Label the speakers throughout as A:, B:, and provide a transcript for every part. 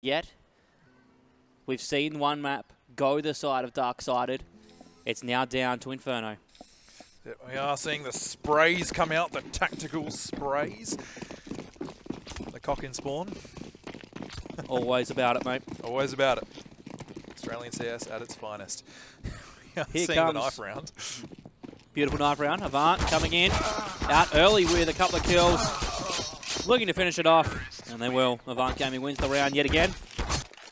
A: yet. We've seen one map go the side of DarkSided. It's now down to Inferno.
B: We are seeing the sprays come out, the tactical sprays. The cock in spawn.
A: Always about it, mate.
B: Always about it. Australian CS at its finest. We are
A: Here
B: seeing
A: comes
B: the knife round.
A: Beautiful knife round. Avant coming in. Out early with a couple of kills. Looking to finish it off. And they will. Avant Gaming wins the round yet again.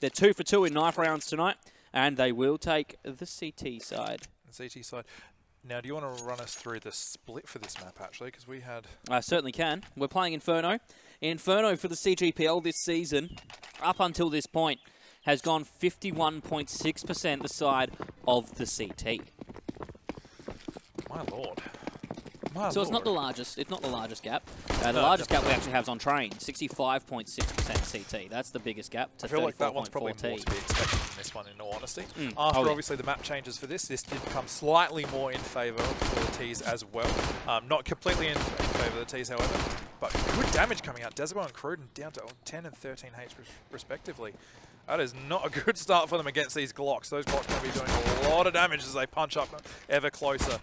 A: They're 2 for 2 in knife rounds tonight. And they will take the CT side.
B: The CT side. Now, do you want to run us through the split for this map, actually? Because we had...
A: I certainly can. We're playing Inferno. Inferno for the CGPL this season, up until this point, has gone 51.6% the side of the CT.
B: My lord.
A: So it's not the largest. It's not the largest gap. The largest gap we actually have is on train, 65.6% CT. That's the biggest gap. To
B: I feel like that one's probably
A: T.
B: more to be expected in this one, in all honesty. After obviously the map changes for this did become slightly more in favour for the Ts as well. Not completely in favour of the Ts, however, but good damage coming out. Desibel and Cruden down to 10 and 13 H respectively. That is not a good start for them against these Glocks. Those Glocks going to be doing a lot of damage as they punch up ever closer.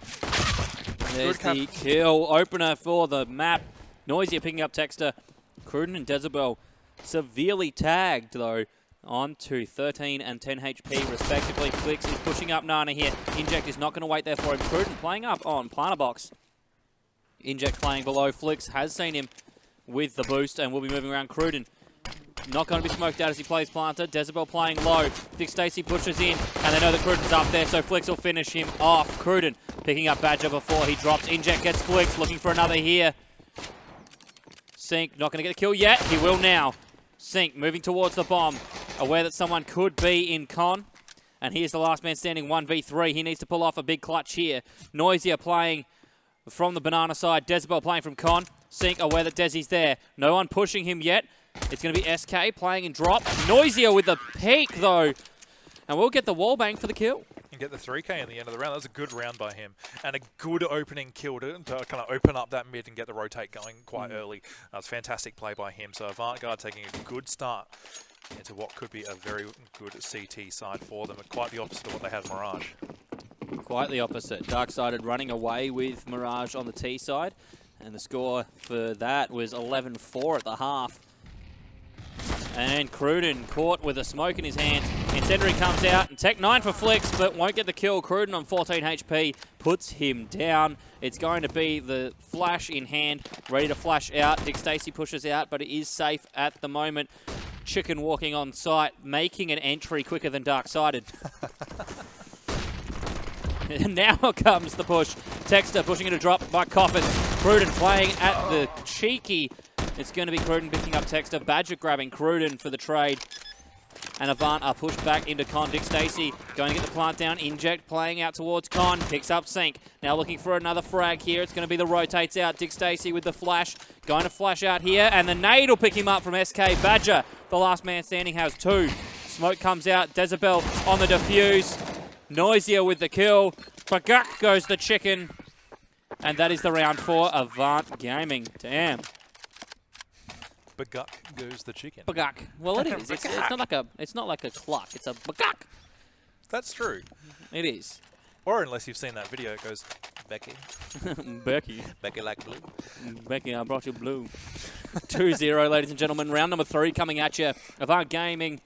A: There's the kill opener for the map. Noisia picking up Texter. Cruden and Desibel severely tagged, though, on to 13 and 10 HP, respectively. Flix is pushing up Nana here. Inject is not going to wait there for him. Cruden playing up on Planter Box. Inject playing below. Flix has seen him with the boost and will be moving around. Cruden not going to be smoked out as he plays Planter. Desibel playing low. Dick Stacey pushes in, and they know that Cruden's up there, so Flix will finish him off. Cruden picking up Badger before he drops. Inject gets Flix, looking for another here. Sync, not going to get a kill yet. He will now. Sync, moving towards the bomb, aware that someone could be in con. And here's the last man standing, 1v3. He needs to pull off a big clutch here. Noisia playing from the banana side. Desibel playing from con. Sync, aware that Desi's there. No one pushing him yet. It's going to be SK playing in drop. Noisia with the peak, though. And we'll get the wall bang for the kill.
B: And get the 3K in the end of the round. That was a good round by him. And a good opening kill to kind of open up that mid and get the rotate going quite early. That was fantastic play by him. So Avant Garde taking a good start into what could be a very good CT side for them. And quite the opposite of what they had Mirage.
A: Quite the opposite. DarkSided running away with Mirage on the T side. And the score for that was 11-4 at the half. And Cruden caught with a smoke in his hand. Incendiary comes out, and Tech 9 for Flix, but won't get the kill. Cruden on 14 HP puts him down. It's going to be the flash in hand, ready to flash out. Dick Stacey pushes out, but it is safe at the moment. Chicken walking on site, making an entry quicker than DarkSided. Now comes the push. Texter pushing it a drop by Coffins. Cruden playing at the cheeky. It's going to be Cruden picking up Texter. Badger grabbing Cruden for the trade. And Avant are pushed back into Con. Dick Stacey going to get the plant down. Inject playing out towards Con. Picks up Sync. Now looking for another frag here. It's going to be the rotates out. Dick Stacey with the flash. Going to flash out here. And the nade will pick him up from SK. Badger, the last man standing, has 2. Smoke comes out. Desibel on the defuse. Noisia with the kill. Baguk goes the chicken. And that is the round for Avant Gaming. Damn.
B: Baguk goes the chicken.
A: Baguk. Well, it is. It's not like a cluck. It's a baguk.
B: That's true.
A: It is.
B: Or unless you've seen that video, it goes, Becky.
A: Becky.
B: Becky like blue.
A: Becky, I brought you blue. 2-0, ladies and gentlemen. Round number 3 coming at you. Avant Gaming,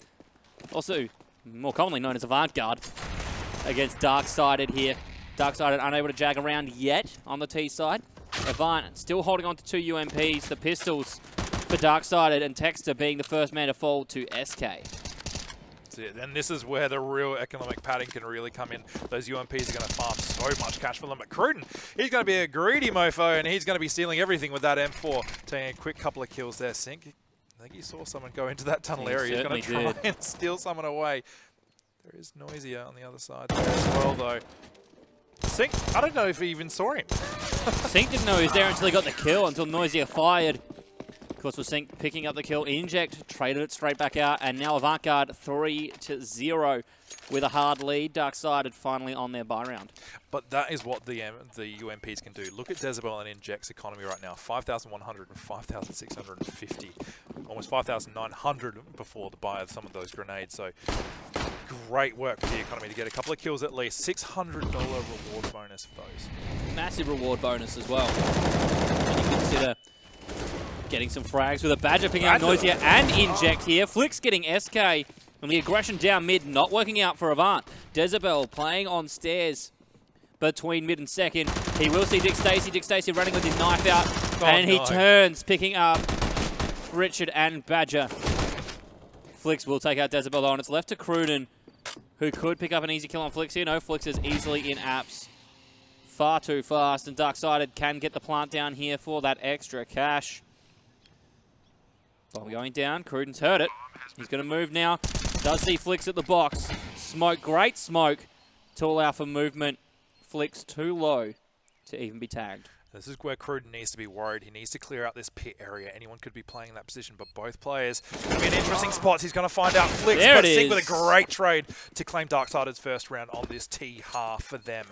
A: also more commonly known as Avant Garde, against DarkSided here. DarkSided unable to jag around yet on the T side. Avant still holding on to 2 UMPs. The pistols for DarkSided, and Texter being the first man to fall to SK.
B: That's it. And this is where the real economic padding can really come in. Those UMPs are going to farm so much cash for them. But Cruden, he's going to be a greedy mofo, and he's going to be stealing everything with that M4. Taking a quick couple of kills there. Sync, I think he saw someone go into that tunnel area. He's going to try and steal someone away. There is Noisia on the other side there as well, though. Sync, I don't know if he even saw him.
A: Sync didn't know he was there until he got the kill, until Noisia fired. Of course, with Sync picking up the kill. Inject traded it straight back out, and now Avant 3-0 with a hard lead. DarkSided finally on their buy round.
B: But that is what the UMPs can do. Look at Jezebel and Inject's economy right now, 5,100 and 5,650. Almost 5,900 before the buy of some of those grenades. So great work for the economy to get a couple of kills at least. $600 reward bonus for those.
A: Massive reward bonus as well. And you consider getting some frags with a Badger picking up Noisia and Inject here. Flick's getting SK, and the aggression down mid not working out for Avant. Jezebel playing on stairs between mid and second. He will see DarkSided. DarkSided running with his knife out, and he turns, picking up Richard and Badger. Flicks will take out Jezebel on. It's left to Cruden, who could pick up an easy kill on Flicks here. No, Flicks is easily in apps. Far too fast, and DarkSided can get the plant down here for that extra cash. Bomb going down. Cruden's heard it. He's going to move now. Does see Flicks at the box. Smoke, great smoke to allow for movement. Flicks too low to even be tagged.
B: This is where Cruden needs to be worried. He needs to clear out this pit area. Anyone could be playing in that position, but both players will be in interesting spots. He's going to find out Flicks, but Sync with a great trade to claim DarkSided's first round on this T half for them.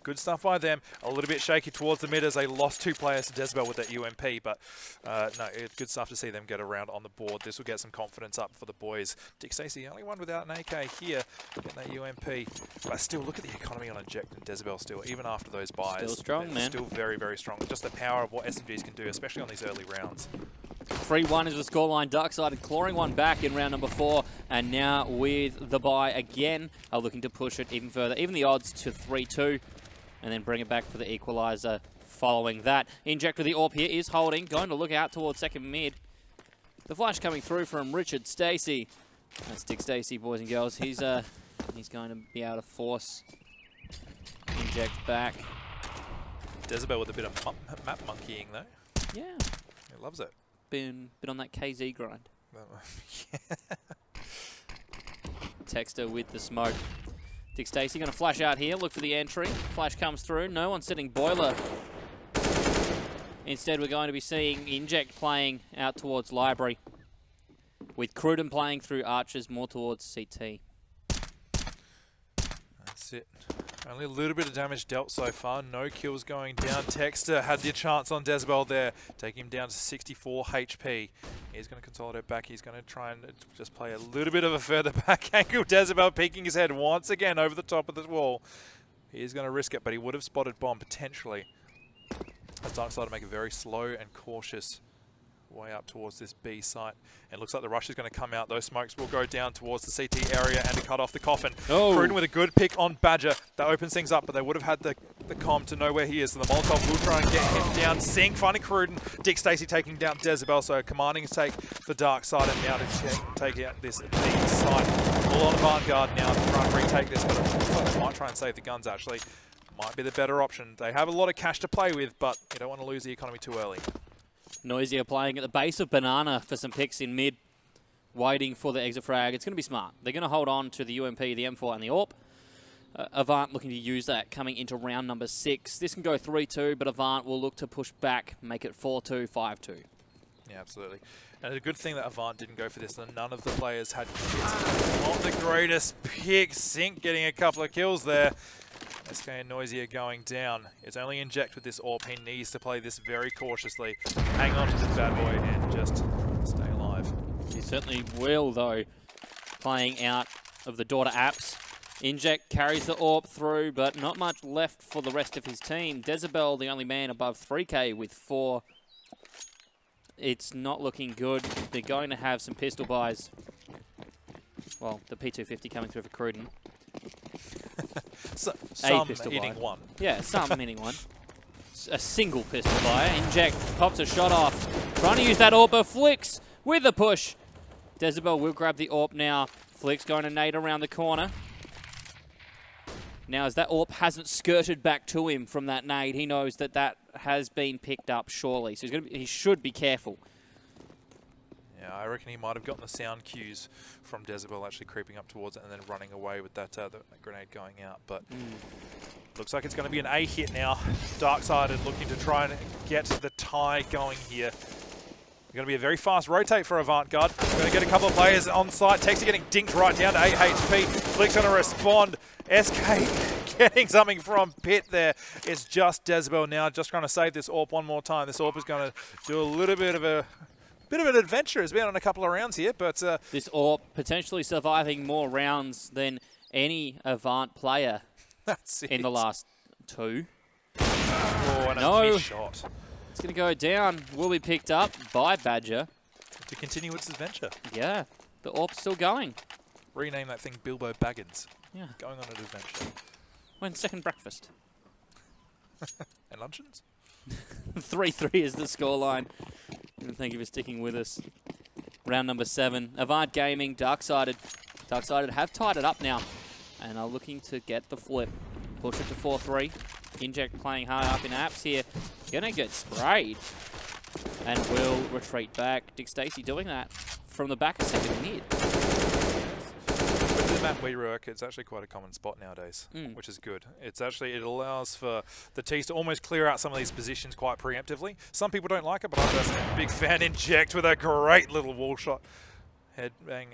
B: Good stuff by them. A little bit shaky towards the mid as they lost 2 players to Jezebel with that UMP, but no, it's good stuff to see them get around on the board. This will get some confidence up for the boys. DarkSided, only one without an AK here, getting that UMP. But still, look at the economy on Inject and Jezebel still, even after those buys.
A: Still strong, man.
B: Still very, very strong. Just the power of what SMGs can do, especially on these early rounds.
A: 3-1 is the scoreline. DarkSided clawing one back in round number 4, and now with the buy again, are looking to push it even further. Even the odds to 3-2, and then bring it back for the equalizer following that. Inject with the AWP here is holding, going to look out towards second mid. The flash coming through from Richard Stacey. That's DarkSided, boys and girls. He's going to be able to force Inject back.
B: Jezebel with a bit of map monkeying though.
A: Yeah.
B: He loves it.
A: Been on that KZ grind. Texter with the smoke. DarkSided going to flash out here, look for the entry. Flash comes through, no one setting boiler. Instead we're going to be seeing Inject playing out towards Library, with Cruden playing through Archers more towards CT.
B: That's it. Only a little bit of damage dealt so far. No kills going down. Texter had the chance on Jezebel there, taking him down to 64 HP. He's going to consolidate back. He's going to try and just play a little bit of a further back angle. Jezebel peeking his head once again over the top of the wall. He's going to risk it, but he would have spotted bomb potentially. As DarkSided make a very slow and cautious way up towards this B site. And it looks like the rush is going to come out. Those smokes will go down towards the CT area and to cut off the coffin.
A: Oh.
B: Cruden with a good pick on Badger. That opens things up, but they would have had the comm to know where he is. So the Molotov will try and get him down. Sync finding Cruden. DarkSided taking down Jezebel. So commanding his take for DarkSided now to take out this B site. All on Vanguard now to try and retake this, but it looks like they might try and save the guns actually. Might be the better option. They have a lot of cash to play with, but you don't want to lose the economy too early.
A: Noisia playing at the base of Banana for some picks in mid, waiting for the exit frag. It's going to be smart. They're going to hold on to the UMP, the M4, and the AWP. Avant looking to use that coming into round number 6. This can go 3-2, but Avant will look to push back, make it 4-2, 5-2.
B: Yeah, absolutely. And a good thing that Avant didn't go for this, and none of the players had kits. Not the greatest pick. Sync getting a couple of kills there. SK and Noisia going down. It's only Inject with this AWP. He needs to play this very cautiously. Hang on to this bad boy and just stay alive.
A: He certainly will, though, playing out of the daughter apps. Inject carries the AWP through, but not much left for the rest of his team. Jezebel, the only man above 3K with 4. It's not looking good. They're going to have some pistol buys. Well, the P250 coming through for Cruden.
B: Some hitting one.
A: Yeah, some hitting one. A single pistol buy. Inject pops a shot off. Trying to use that AWP. Flicks with a push. Jezebel will grab the AWP now. Flicks going to nade around the corner. Now, as that AWP hasn't skirted back to him from that nade, he knows that that has been picked up surely. So he should be careful.
B: Yeah, I reckon he might have gotten the sound cues from Jezebel actually creeping up towards it and then running away with that the grenade going out. But looks like it's going to be an A hit now. DarkSided looking to try and get the tie going here. Going to be a very fast rotate for Avant Garde. Going to get a couple of players on site. Texie getting dinked right down to 8 HP. Flick's going to respond. SK getting something from Pit there. It's just Dezebel now, just trying to save this AWP one more time. This AWP is going to do a little bit of an adventure. It's been on a couple of rounds here, but
A: this AWP potentially surviving more rounds than any Avant player in the last 2.
B: Oh, and
A: no.
B: a missed shot.
A: It's going to go down. Will be picked up by Badger.
B: To continue its adventure.
A: Yeah, the AWP's still going.
B: Rename that thing Bilbo Baggins.
A: Yeah.
B: Going on an adventure.
A: When second breakfast.
B: And luncheons?
A: 3-3 is the scoreline. And thank you for sticking with us. Round number 7. Avant Gaming, DarkSided. DarkSided have tied it up now and are looking to get the flip. Push it to 4-3. Inject playing hard up in apps here. Gonna get sprayed. And will retreat back. DarkSided doing that from the back of second mid.
B: With the map we work, it's actually quite a common spot nowadays, which is good. It's actually, it allows for the teams to almost clear out some of these positions quite preemptively. Some people don't like it, but I'm just a big fan. Inject with a great little wall shot. Headbang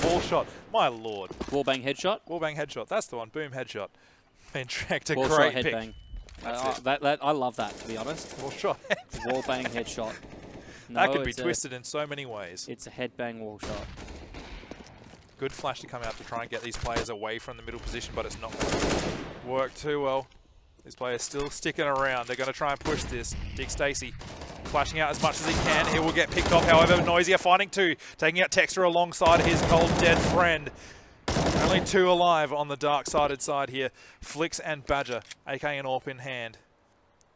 B: wall shot. My lord.
A: Wallbang headshot?
B: Wallbang headshot. That's the one. Boom headshot. Inject a
A: wall
B: great
A: shot,
B: pick.
A: headbang. I love that, to be honest.
B: Wall shot.
A: Wallbang headshot. No,
B: that could be twisted in so many ways.
A: It's a headbang wall shot.
B: Good flash to come out to try and get these players away from the middle position, but it's not going to work too well. These players still sticking around. They're going to try and push this. DarkSided flashing out as much as he can. He will get picked off, however. Noisy are finding 2. Taking out Texter alongside his cold dead friend. Only 2 alive on the DarkSided side here. Flicks and Badger, AK and AWP in hand.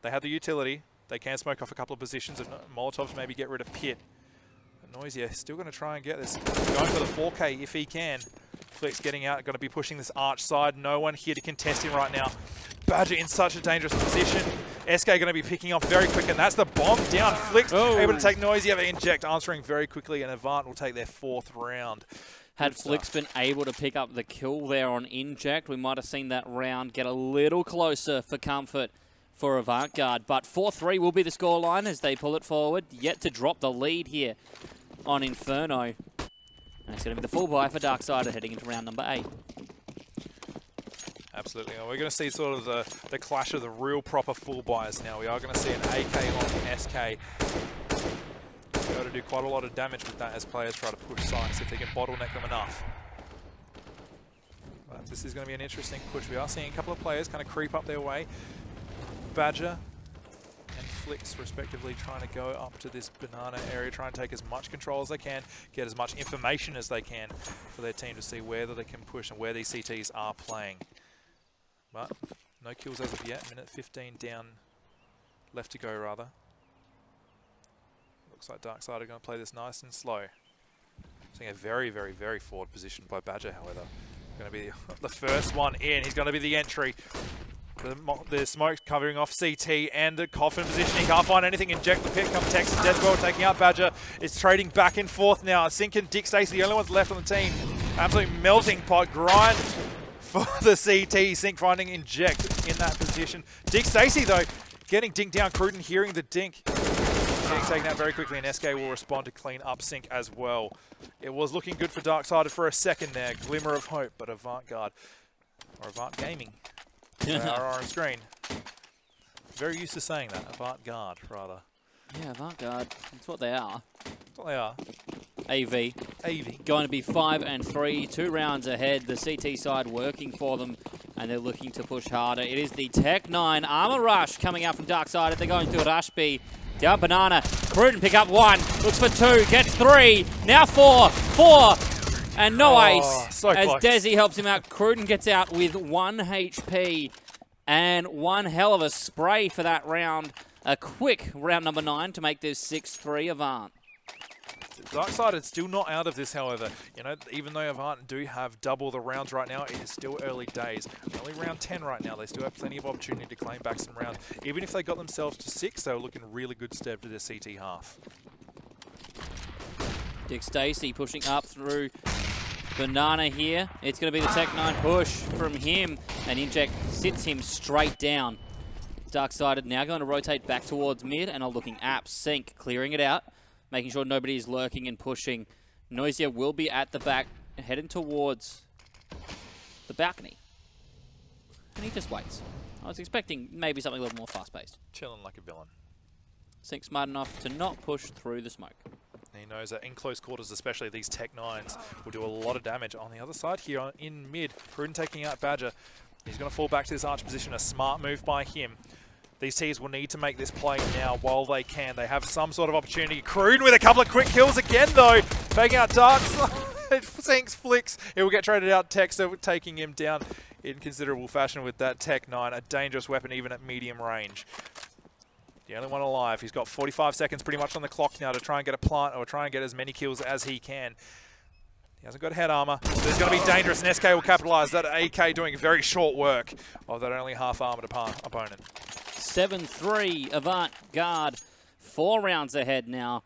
B: They have the utility. They can smoke off a couple of positions. If not, Molotovs maybe get rid of Pit. Noisy still going to try and get this. Going for the 4K if he can. Flicks getting out, going to be pushing this arch side. No one here to contest him right now. Badger in such a dangerous position. SK going to be picking off very quick, and that's the bomb down. Flicks able to take Noisy over Inject, answering very quickly, and Avant will take their 4th round.
A: Had Flicks been able to pick up the kill there on Inject, we might have seen that round get a little closer for comfort for Avant Garde. But 4-3 will be the scoreline as they pull it forward. Yet to drop the lead here on Inferno. And it's going to be the full buy for DarkSided heading into round number 8.
B: Absolutely. We're going to see sort of the clash of the real proper full buys now. We are going to see an AK on SK. Be able to do quite a lot of damage with that as players try to push sites if they can bottleneck them enough. But this is going to be an interesting push. We are seeing a couple of players kind of creep up their way. Badger and Flicks respectively trying to go up to this banana area, try and take as much control as they can, get as much information as they can for their team to see whether they can push and where these CTs are playing. But no kills as of yet. Minute 15 down, left to go rather. Looks like DarkSided are going to play this nice and slow. Seeing a very, very, very forward position by Badger, however. Going to be the first one in. He's going to be the entry. The smoke covering off CT and the coffin position. He can't find anything. Inject the pit. Come Texas. Deathwell taking out Badger. It's trading back and forth now. Sink and DarkSided, the only ones left on the team. Absolute melting pot grind for the CT. Sink finding Inject in that position. DarkSided though, getting dinked down. Cruden hearing the dink. Getting taken out very quickly, and SK will respond to clean up Sink as well. It was looking good for DarkSided for a second there. Glimmer of hope, but Avant Garde, or Avant Gaming, are on screen. Very used to saying that. Avant Garde, rather.
A: Yeah, Avant Garde. That's what they are.
B: That's what they are.
A: AV.
B: AV.
A: Going to be 5-3, 2 rounds ahead. The CT side working for them, and they're looking to push harder. It is the Tech-9 Armor Rush coming out from DarkSided. They're going to rush B. Down banana. Cruden pick up 1. Looks for 2. Gets 3. Now 4. 4. And no ace.
B: So
A: as
B: close.
A: Desi helps him out. Cruden gets out with 1 HP. And one hell of a spray for that round. A quick round number 9 to make this 6-3 Avant.
B: DarkSided still not out of this, however. You know, even though Avant do have double the rounds right now, it is still early days. Only round 10 right now. They still have plenty of opportunity to claim back some rounds. Even if they got themselves to 6, they were looking really good stead for their CT half.
A: DarkSided pushing up through banana here. It's going to be the Tech-9 push from him, and Inject sits him straight down. DarkSided now going to rotate back towards mid and are looking apps. Sink clearing it out. making sure nobody is lurking and pushing. Noisia will be at the back, heading towards the balcony. And he just waits. I was expecting maybe something a little more fast-paced.
B: Chilling like a villain.
A: Think smart enough to not push through the smoke.
B: He knows that in close quarters, especially these Tech 9s, will do a lot of damage. On the other side here, in mid, Cruden taking out Badger. He's going to fall back to this arch position. A smart move by him. These teams will need to make this play now while they can. They have some sort of opportunity. Cruden with a couple of quick kills again, though. Taking out DarkSided. Sinks Flicks. He will get traded out. Texter taking him down in considerable fashion with that Tech 9. A dangerous weapon even at medium range. The only one alive. He's got 45 seconds pretty much on the clock now to try and get a plant or try and get as many kills as he can. He hasn't got head armor, so it's going to be dangerous, and SK will capitalize. That AK doing very short work of that only half-armored opponent.
A: 7-3, Avant, Garde, 4 rounds ahead now,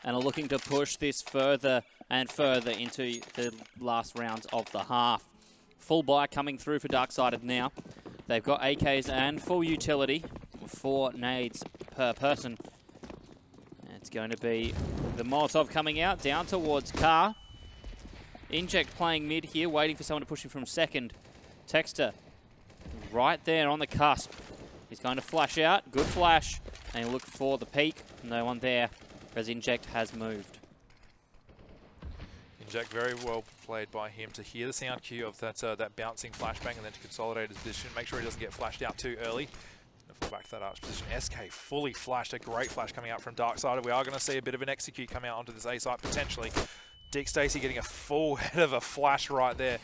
A: and are looking to push this further and further into the last rounds of the half. Full buy coming through for DarkSided now. They've got AKs and full utility, 4 nades per person. It's going to be the Molotov coming out, down towards Car. Inject playing mid here, waiting for someone to push him from second. Texter, right there on the cusp. He's going to flash out, good flash, and look for the peak. No one there, as Inject has moved.
B: Inject very well played by him to hear the sound cue of that bouncing flashbang and then to consolidate his position, make sure he doesn't get flashed out too early. Fall back to that arch position. SK fully flashed, a great flash coming out from DarkSided. We are going to see a bit of an execute come out onto this A site potentially. Dick Stacey getting a full head of a flash right there.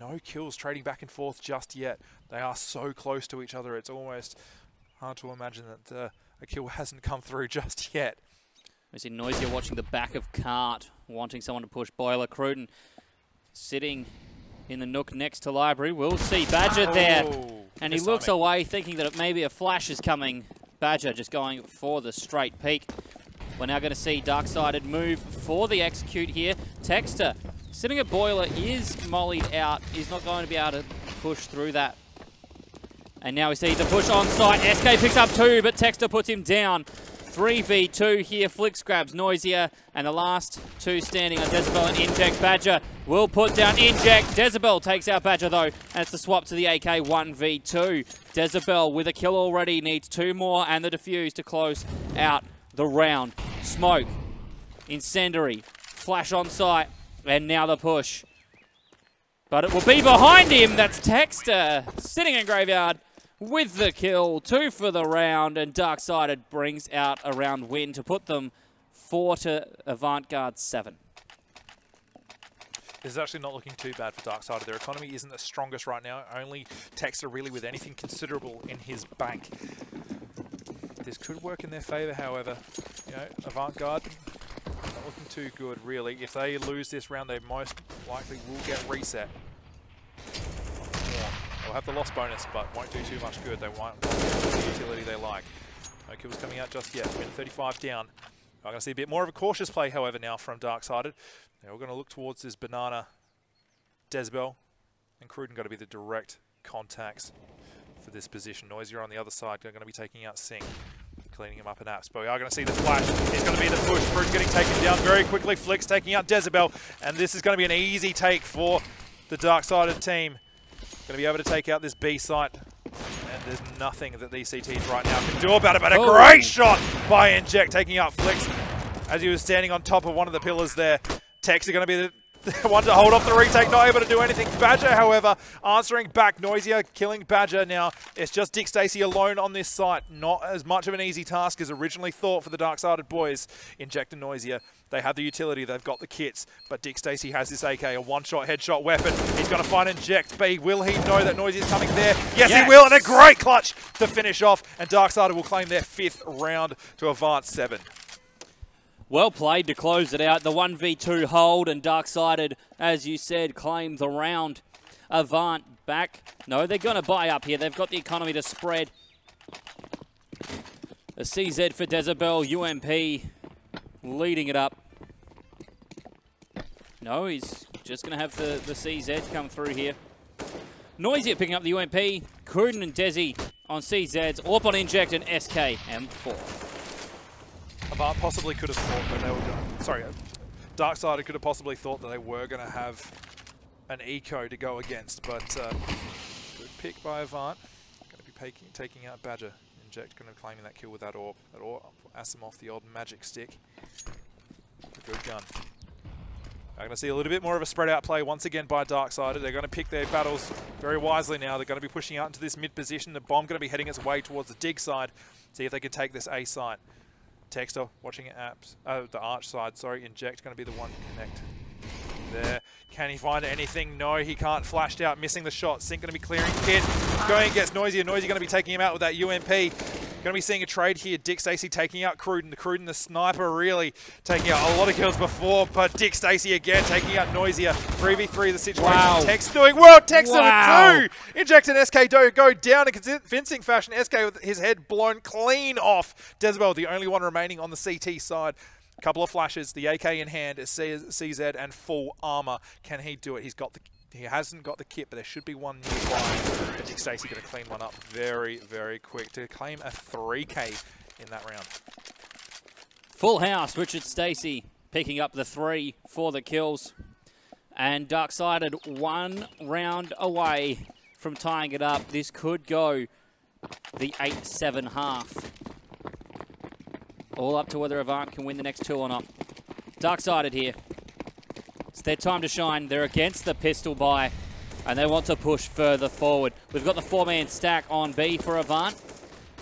B: No kills trading back and forth just yet. They are so close to each other, it's almost hard to imagine that a kill hasn't come through just yet.
A: We see Noisia watching the back of Cart, wanting someone to push Boiler. Cruden sitting in the nook next to Library. We'll see Badger there. And he looks away thinking that maybe a flash is coming. Badger just going for the straight peak. We're now going to see DarkSided move for the execute here. Texter, sitting at Boiler, is mollied out. He's not going to be able to push through that. And now we see the push on site. SK picks up 2, but Texter puts him down. 3v2 here. Flicks grabs Noisia, and the last 2 standing on Decibel and Inject. Badger will put down Inject. Decibel takes out Badger though, and it's the swap to the AK 1v2. Decibel with a kill already, needs 2 more and the defuse to close out the round. Smoke, incendiary, flash on site, and now the push. But it will be behind him. That's Texter sitting in Graveyard with the kill. 2 for the round, and DarkSided brings out a round win to put them 4 to Avant 7.
B: This is actually not looking too bad for DarkSided. Their economy isn't the strongest right now. Only Texter really with anything considerable in his bank. This could work in their favor, however. You know, Avant not looking too good, really. If they lose this round, they most likely will get reset. They'll have the loss bonus, but won't do too much good. They won't get the utility they like. No kills coming out just yet. Win 35 down. I'm going to see a bit more of a cautious play, however, now from DarkSided. Now we're going to look towards this Banana, Decibel, and Cruden got to be the direct contacts for this position. Noisia on the other side, they're going to be taking out Sing, cleaning him up in apps. But we are going to see the flash. It's going to be the push. Cruden getting taken down very quickly. Flicks taking out Decibel, and this is going to be an easy take for the DarkSided team. Going to be able to take out this B site, and there's nothing that these CTs right now can do about it. But a great shot by Inject, taking out Flicks as he was standing on top of one of the pillars there. Tex are going to be the one to hold off the retake, not able to do anything. Badger, however, answering back. Noisia killing Badger now. It's just Dick Stacey alone on this site. Not as much of an easy task as originally thought for the DarkSided boys. Inject and Noisia, they have the utility, they've got the kits, but Dick Stacey has this AK, a one-shot headshot weapon. He's going to find Inject. B, will he know that Noisia is coming there? Yes, he will, and a great clutch to finish off, and DarkSided will claim their 5th round to Avant 7.
A: Well played to close it out. The 1v2 hold, and DarkSided, as you said, claim the round. Avant back. No, they're going to buy up here. They've got the economy to spread. A CZ for Decibel. UMP leading it up. No, he's just going to have the CZ come through here. Noisia picking up the UMP. Cruden and Desi on CZs. Orp on Inject and SK M4.
B: Avant possibly could have thought that they were going to... Sorry, DarkSided could have possibly thought that they were going to have an eco to go against, but good pick by Avant. Going to be taking out Badger. Inject going to be claiming that kill with that orb. That orb, Asimov, the old magic stick. Good gun. I'm going to see a little bit more of a spread out play once again by DarkSided. They're going to pick their battles very wisely now. They're going to be pushing out into this mid position. The bomb going to be heading its way towards the dig side. See if they can take this A site. Texter watching the arch side, sorry. Inject going to be the one to connect there. Can he find anything? No, he can't. Flashed out, missing the shot. Sync going to be clearing Kid. Going against Noisier. Noisier going to be taking him out with that UMP. Going to be seeing a trade here. Dick Stacey taking out Cruden. The sniper really taking out a lot of kills before, but Dick Stacey again taking out Noisier. 3v3 the situation.
A: Wow.
B: Tex doing well. Tex
A: Wow.
B: with 2. Inject and SK go down in convincing fashion. SK with his head blown clean off. Dezebel, the only one remaining on the CT side. Couple of flashes, the AK in hand, CZ and full armor. Can he do it? He hasn't got the kit, but there should be one nearby. But Dick Stacey going to clean one up very, very quick to claim a 3K in that round.
A: Full house, Richard Stacey picking up the 3 for the kills. And DarkSided 1 round away from tying it up. This could go the 8-7 half. All up to whether Avant can win the next 2 or not. DarkSided here. It's their time to shine. They're against the pistol buy, and they want to push further forward. We've got the 4-man stack on B for Avant,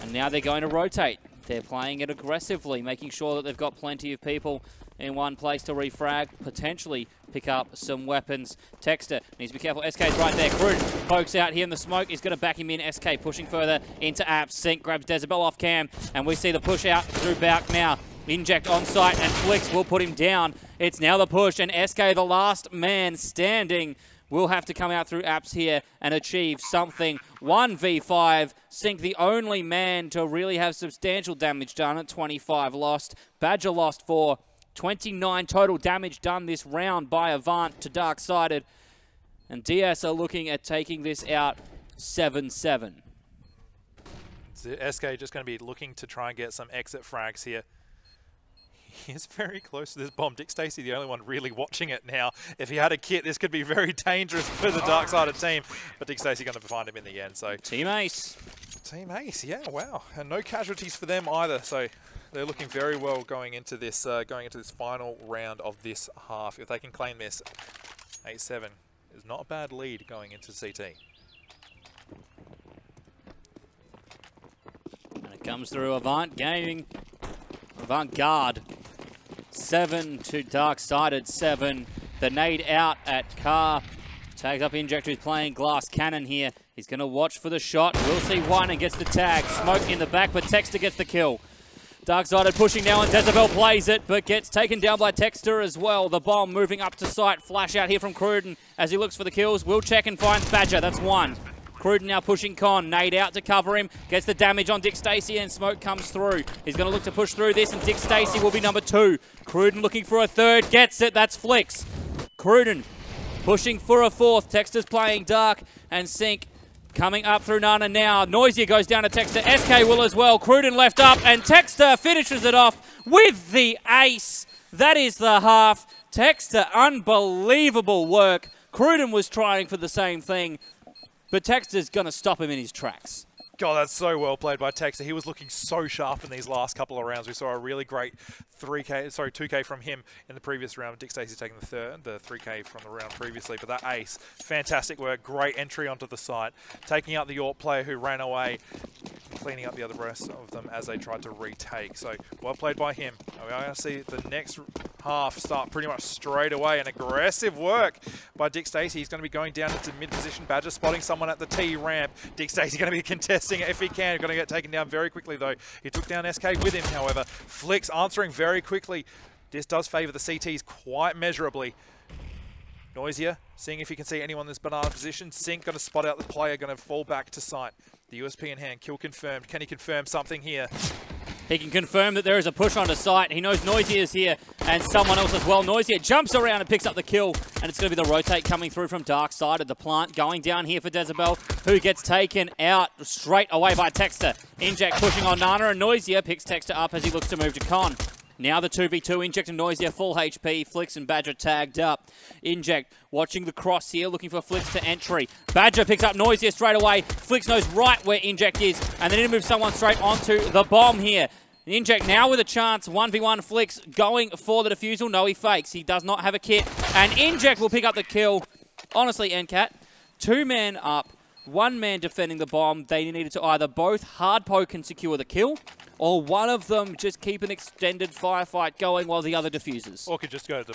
A: and now they're going to rotate. They're playing it aggressively, making sure that they've got plenty of people in one place to refrag, potentially pick up some weapons. Texter needs to be careful. SK's right there. Cruden pokes out here in the smoke. He's going to back him in. SK pushing further into Apps. Sync grabs Dezebel off cam, and we see the push out through Bauk now. Inject on site, and Flix will put him down. It's now the push, and SK, the last man standing, will have to come out through Apps here and achieve something. 1v5. Sync, the only man to really have substantial damage done at 25 lost. Badger lost 4. 29 total damage done this round by Avant to DarkSided. And DS are looking at taking this out 7-7.
B: SK just going to be looking to try and get some exit frags here. He is very close to this bomb. Dick Stacey, the only one really watching it now. If he had a kit, this could be very dangerous for the DarkSided team. But Dick Stacey going to find him in the end. So
A: Team Ace.
B: Team Ace, yeah, wow. And no casualties for them either. So they're looking very well going into this final round of this half. If they can claim this, 8-7 is not a bad lead going into CT.
A: And it comes through Avant Gaming. Avant Garde. 7 to DarkSided 7. The nade out at Car. Tags up Injector, who's playing glass cannon here. He's going to watch for the shot. We'll see one and gets the tag. Smoke in the back, but Texter gets the kill. DarkSided pushing now, and Dezebel plays it, but gets taken down by Texter as well. The bomb moving up to site. Flash out here from Cruden as he looks for the kills. Will check and finds Badger. That's 1. Cruden now pushing Con. Nade out to cover him. Gets the damage on Dick Stacey, and smoke comes through. He's going to look to push through this, and Dick Stacey will be number 2. Cruden looking for a 3rd. Gets it. That's Flix. Cruden pushing for a 4th. Texter's playing Dark, and Sync coming up through Nana now. Noisier goes down to Texter. SK will as well. Cruden left up, and Texter finishes it off with the ace. That is the half. Texter, unbelievable work. Cruden was trying for the same thing, but Texter's going to stop him in his tracks.
B: God, that's so well played by Texter. He was looking so sharp in these last couple of rounds. We saw a really great 2K from him in the previous round. Dick Stacey taking the 3K from the round previously. But that ace, fantastic work. Great entry onto the site. Taking out the York player who ran away. Cleaning up the other rest of them as they tried to retake. So, well played by him. We are going to see the next half start pretty much straight away. And aggressive work by Dick Stacey. He's going to be going down into mid-position. Badger spotting someone at the T ramp. Dick Stacey going to be contesting it if he can. Going to get taken down very quickly, though. He took down SK with him, however. Flix answering very quickly. This does favour the CTs quite measurably. Noisier, seeing if he can see anyone in this banana position. Sync going to spot out the player, going to fall back to site. The USP in hand, kill confirmed. Can he confirm something here?
A: He can confirm that there is a push onto site. He knows Noisier is here, and someone else as well. Noisier jumps around and picks up the kill, and it's going to be the rotate coming through from DarkSided. The plant going down here for Dezebel, who gets taken out straight away by Texter. Inject pushing on Nana, and Noisier picks Texter up as he looks to move to Con. Now the 2v2, Inject and Noisia, full HP. Flix and Badger tagged up. Inject watching the cross here, looking for Flix to entry. Badger picks up Noisia straight away. Flix knows right where Inject is, and they need to move someone straight onto the bomb here. Inject now with a chance, 1v1 Flix going for the defusal. No, he fakes. He does not have a kit, and Inject will pick up the kill. Honestly, NCAT, 2 men up, 1 man defending the bomb. They needed to either both hard poke and secure the kill, or one of them just keep an extended firefight going while the other defuses.
B: Or could just go to,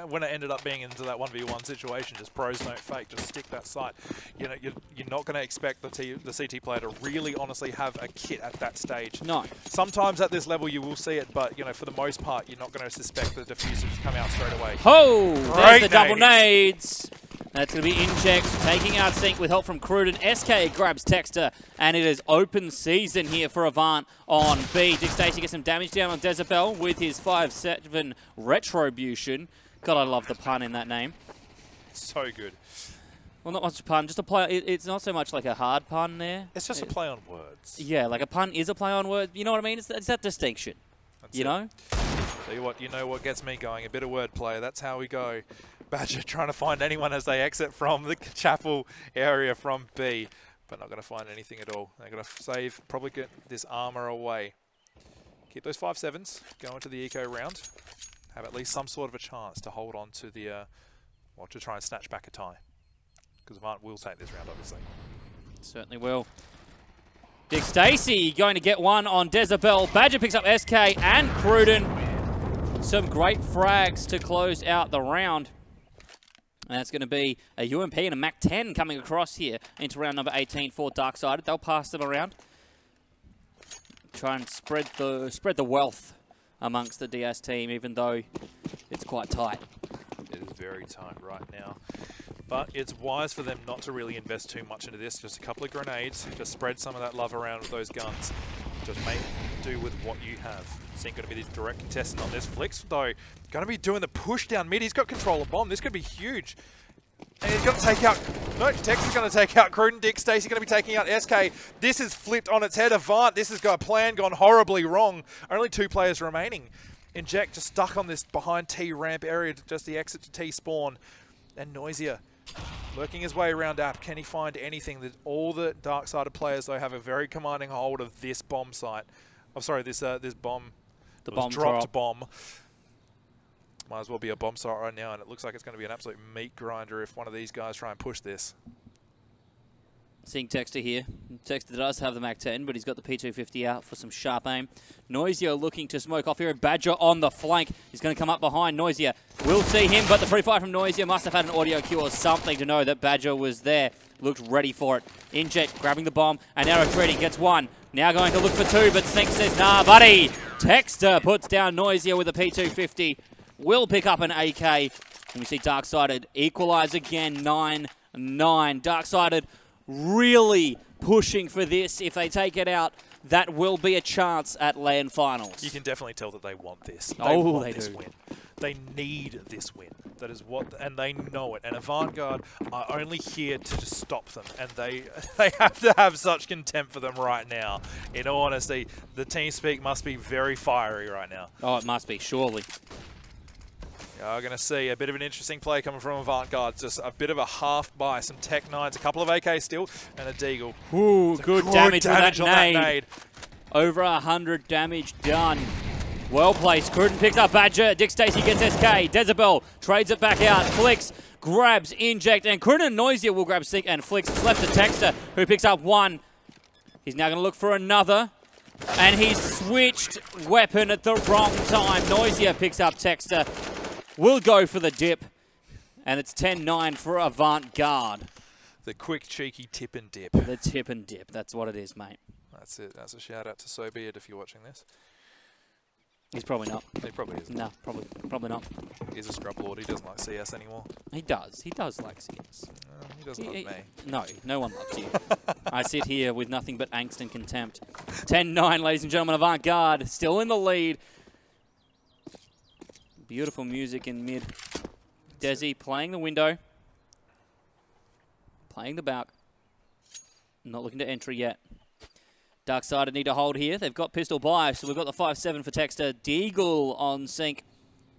B: when it ended up being into that 1v1 situation, just pros don't fake, just stick that site. You know, you're not going to expect the CT player to really honestly have a kit at that stage.
A: No.
B: Sometimes at this level you will see it, but you know, for the most part, you're not going to suspect the defusers to come out straight away.
A: Oh, there's the double nades. That's going to be Inject taking out Sync with help from Cruden. SK grabs Texter, and it is open season here for Avant on B. Dick Stacey gets some damage down on Dezabel with his 5-7 Retribution. God, I love the pun in that name.
B: So good.
A: Well, not much pun, just a play. It's not so much like a hard pun there.
B: It's just a play on words.
A: Yeah, like a pun is a play on words. You know what I mean? It's that distinction. That's you know?
B: Tell you what gets me going? A bit of wordplay. That's how we go. Badger trying to find anyone as they exit from the chapel area from B, but not going to find anything at all. They're going to save, probably get this armor away. Keep those 5-7s, go into the eco round, have at least some sort of a chance to hold on to the, well, to try and snatch back a tie. Because Avant will take this round, obviously.
A: Certainly will. Dick Stacey going to get one on Dezabel. Badger picks up SK and Cruden. Some great frags to close out the round. And that's going to be a UMP and a MAC-10 coming across here into round number 18 for DarkSided. They'll pass them around. Try and spread the wealth amongst the DS team, even though it's quite tight.
B: It is very tight right now. But it's wise for them not to really invest too much into this. Just a couple of grenades. Just spread some of that love around with those guns. Just make do with what you have. Sync going to be the direct contestant on this. Flix, though, going to be doing the push down mid. He's got control of bomb. This could be huge. And he's going to take out... No, Tex is going to take out Cruden. Dick Stacey going to be taking out SK. This is flipped on its head. Avant, this has got a plan gone horribly wrong. Only 2 players remaining. Inject just stuck on this behind T ramp area, just the exit to T spawn. And Noisia working his way around app. Can he find anything? That all the DarkSided players, though, have a very commanding hold of this bomb site. I'm sorry, this bomb.
A: The bomb
B: dropped bomb. Might as well be a bomb site right now, and it looks like it's going to be an absolute meat grinder if one of these guys try and push this.
A: Seeing Texter here. Texter does have the MAC-10, but he's got the P250 out for some sharp aim. Noisia looking to smoke off here, and Badger on the flank. He's going to come up behind Noisia. We'll see him, but the free fire from Noisia must have had an audio cue or something to know that Badger was there. Looked ready for it. Inject grabbing the bomb, and arrow trading gets 1. Now going to look for 2, but Sync says, nah, buddy. Texter puts down Noisia with a P250. Will pick up an AK. And we see DarkSided equalize again, 9-9. DarkSided really pushing for this. If they take it out, that will be a chance at LAN finals.
B: You can definitely tell that they want this.
A: They
B: want
A: they
B: this
A: do.
B: win. They need this win. That is what, and they know it. And Avant are only here to just stop them, and they have to have such contempt for them right now. In all honesty, the TeamSpeak must be very fiery right now.
A: Oh, it must be, surely.
B: We're going to see a bit of an interesting play coming from Avant. Just a bit of a half buy, some Tech 9s, a couple of AK still, and a Deagle.
A: Ooh, good damage on that nade. Over 100 damage done. Well placed. Cruden picks up Badger. Dick Stacey gets SK. Dezabel trades it back out. Flix grabs Inject, and Cruden and Noisia will grab Sync, and Flix is left to Texter, who picks up 1. He's now going to look for another. And he's switched weapon at the wrong time. Noisia picks up Texter. Will go for the dip. And it's 10-9 for Avant Garde.
B: The quick, cheeky tip and dip.
A: The tip and dip. That's what it is, mate.
B: That's it. That's a shout out to So Be It if you're watching this.
A: He's probably not.
B: He probably isn't.
A: No, probably not.
B: He's a scrub lord. He doesn't like CS anymore.
A: He does. He does like CS.
B: He doesn't love me.
A: No, no one loves you. I sit here with nothing but angst and contempt. 10-9, ladies and gentlemen. Avant Garde still in the lead. Beautiful music in mid. Desi playing the window. Playing the back. Not looking to entry yet. DarkSided need to hold here. They've got pistol buy, so we've got the 5-7 for Texter. Deagle on sync.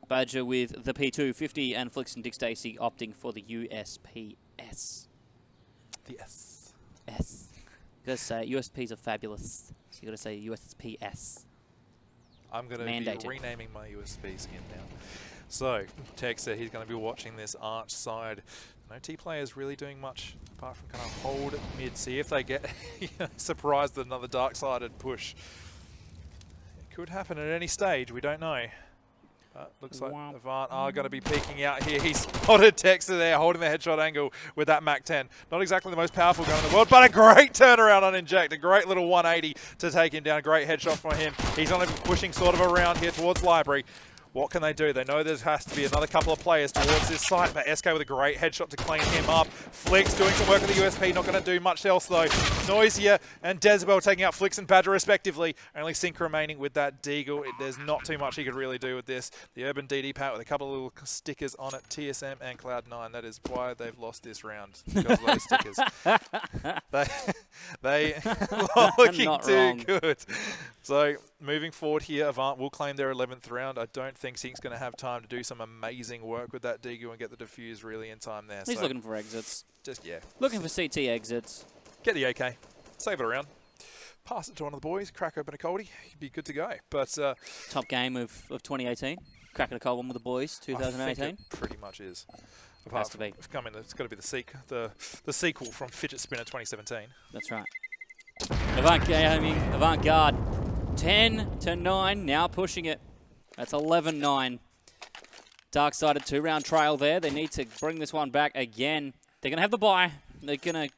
A: Badger with the P250 and Flix and Dick Stacey opting for the USPS.
B: The S.
A: S. You gotta say USPs are fabulous. So you gotta say USPS.
B: I'm gonna be renaming my USPs again now. So, Texter, he's gonna be watching this arch side. No T players really doing much apart from kind of hold mid, see if they get surprised with another DarkSided push. It could happen at any stage, we don't know. Looks like Avant are going to be peeking out here. He spotted Texter there, holding the headshot angle with that MAC-10. Not exactly the most powerful gun in the world, but a great turnaround on Inject. A great little 180 to take him down. Great headshot from him. He's going to be pushing sort of around here towards Library. What can they do? They know there has to be another couple of players towards this site, but SK with a great headshot to clean him up. Flix doing some work with the USP, not going to do much else though. Noisia and Dezebel taking out Flix and Badger respectively. Only Sync remaining with that Deagle. There's not too much he could really do with this. The Urban DD Pat with a couple of little stickers on it. TSM and Cloud9. That is why they've lost this round, because of those stickers. they are looking too good. So moving forward here, Avant will claim their 11th round. I don't think Sync's going to have time to do some amazing work with that Deagle and get the defuse really in time there.
A: He's looking for exits.
B: Just, yeah.
A: Looking for CT exits.
B: Get the AK. Save it around. Pass it to one of the boys. Crack open a coldie. You'd be good to go. But
A: top game of 2018. Cracking a cold one with the boys, 2018.
B: I think it pretty much is.
A: Apart has to be.
B: I mean, it's got to be the sequel from Fidget Spinner 2017.
A: That's right. Avant Gaming, Avant Garde, 10-9, now pushing it. That's 11-9. DarkSided 2-round trail there. They need to bring this one back again. They're going to have the buy. They're going to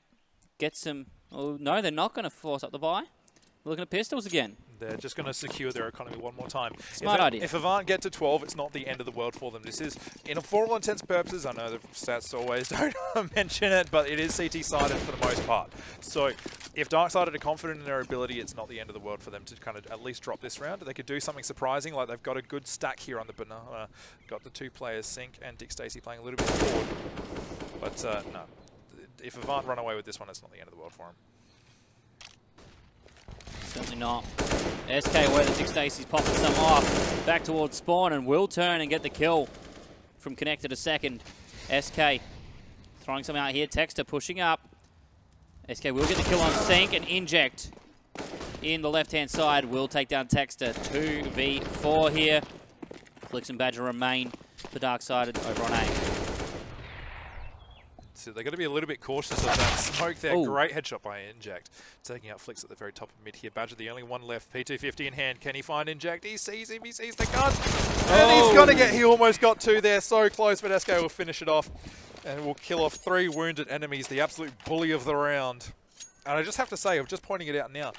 A: get some... Oh, no, they're not going to force up the buy. They're looking at pistols again.
B: They're just going to secure their economy one more time.
A: Smart idea.
B: If Avant get to 12, it's not the end of the world for them. This is, for all intents and purposes, I know the stats always don't mention it, but it is CT-sided for the most part. So if DarkSided are confident in their ability, it's not the end of the world for them to kind of at least drop this round. They could do something surprising, like they've got a good stack here on the banana. Got the two players, Sync and Dick Stacey, playing a little bit forward. But no, if Avant run away with this one, it's not the end of the world for them.
A: Certainly not. SK where the Dick Stacey's popping some off. Back towards spawn and will turn and get the kill from connected a second. SK throwing some out here. Texter pushing up. SK will get the kill on Sync and Inject in the left-hand side. Will take down Texter. 2v4 here. Flix and Badger remain for DarkSided over on A.
B: So they're going to be a little bit cautious of that smoke there.
A: Ooh.
B: Great headshot by Inject. Taking out Flix at the very top of mid here. Badger the only one left. P250 in hand. Can he find Inject? He sees him. He sees the gun. And he's going to get... He almost got two there. So close, but SK will finish it off. And will kill off 3 wounded enemies. The absolute bully of the round. And I just have to say, I'm just pointing it out now.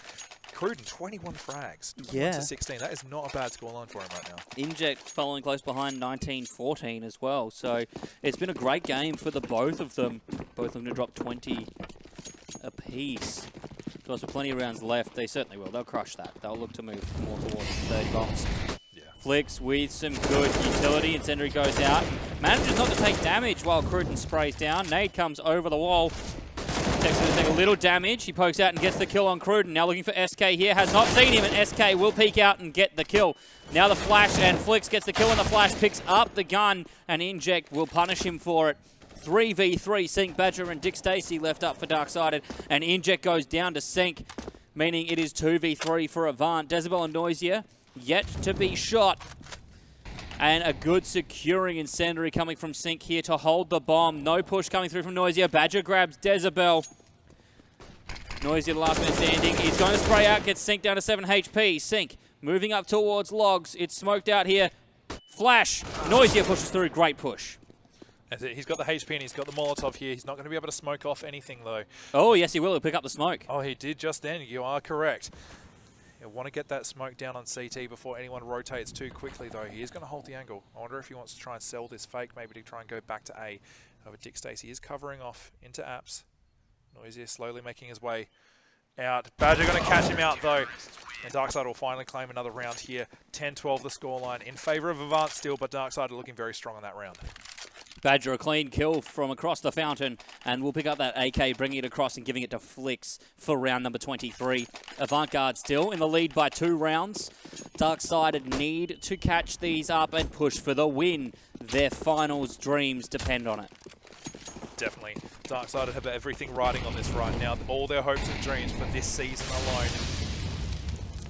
B: Cruden, 21 frags. 21 to 16. That is not a bad scoreline for him right now.
A: Inject following close behind, 19-14 as well. So it's been a great game for the both of them. Both of them to drop 20 apiece. Of course, with plenty of rounds left, they certainly will. They'll crush that. They'll look to move more towards 30 bombs.
B: Yeah.
A: Flix with some good utility. Incendiary goes out. Manages not to take damage while Cruden sprays down. Nade comes over the wall. Texter to take a little damage. He pokes out and gets the kill on Cruden. Now looking for SK here. Has not seen him, and SK will peek out and get the kill. Now the flash, and Flix gets the kill on the flash, picks up the gun, and Inject will punish him for it. 3v3, Sync, Badger, and Dick Stacey left up for DarkSided, and Inject goes down to Sync, meaning it is 2v3 for Avant. Dezebel and Noisia yet to be shot. And a good securing incendiary coming from Sync here to hold the bomb. No push coming through from Noisia. Badger grabs Dezebel. Noisia, the last man standing. He's going to spray out, gets Sync down to 7 HP. Sync moving up towards logs. It's smoked out here. Flash. Noisia pushes through. Great push.
B: He's got the HP and he's got the Molotov here. He's not going to be able to smoke off anything though.
A: Oh, yes, he will. He'll pick up the smoke.
B: Oh, he did just then. You are correct. He'll want to get that smoke down on CT before anyone rotates too quickly, though. He is going to hold the angle. I wonder if he wants to try and sell this fake, maybe to try and go back to A. However, Dick Stacey is covering off into apps. Noisia slowly making his way out. Badger going to catch him out, though. And DarkSided will finally claim another round here. 10-12 the scoreline in favour of Avant still, but DarkSided looking very strong on that round.
A: Badger, a clean kill from across the fountain, and we'll pick up that AK, bringing it across and giving it to Flix for round number 23. Avant still in the lead by 2 rounds. DarkSided need to catch these up and push for the win. Their finals dreams depend on it.
B: Definitely. DarkSided have everything riding on this right now. All their hopes and dreams for this season alone.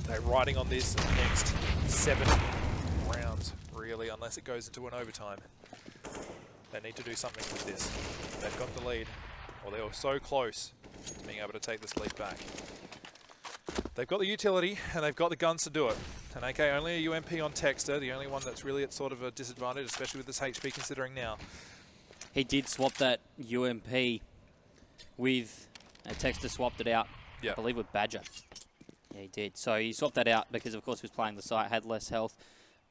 B: They're riding on this next 7 rounds, really, unless it goes into an overtime. They need to do something with this. They've got the lead, or they were so close to being able to take this lead back. They've got the utility, and they've got the guns to do it. And AK, only a UMP on Texter, the only one that's really at sort of a disadvantage, especially with this HP considering now.
A: He did swap that UMP with, Texter swapped it out, I believe with Badger. Yeah, he did. So he swapped that out because, of course, he was playing the site, had less health.